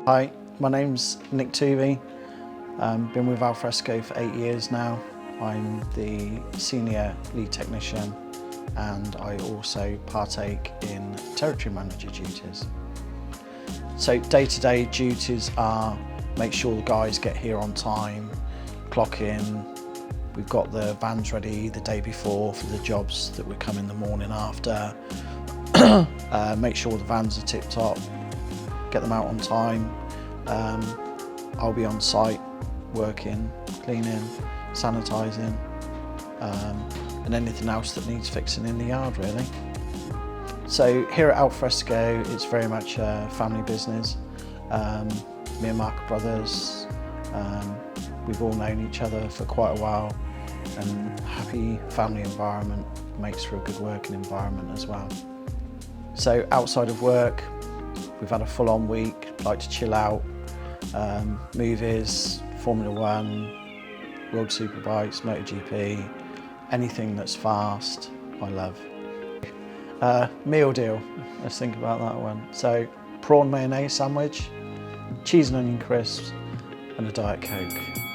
Hi, my name's Nick Tuvey. Been with Alfresco for 8 years now. I'm the senior lead technician and I also partake in territory manager duties. So day-to-day duties are make sure the guys get here on time, clock in. We've got the vans ready the day before for the jobs that would come in the morning after. Make sure the vans are tip-top, get them out on time. I'll be on site working, cleaning, sanitising, and anything else that needs fixing in the yard really. So here at Alfresco it's very much a family business. Me and Mark are brothers. We've all known each other for quite a while, and happy family environment makes for a good working environment as well. So outside of work, we've had a full-on week, like to chill out, movies, Formula 1, World Superbikes, MotoGP, anything that's fast, I love. Meal deal, let's think about that one. So prawn mayonnaise sandwich, cheese and onion crisps, and a Diet Coke.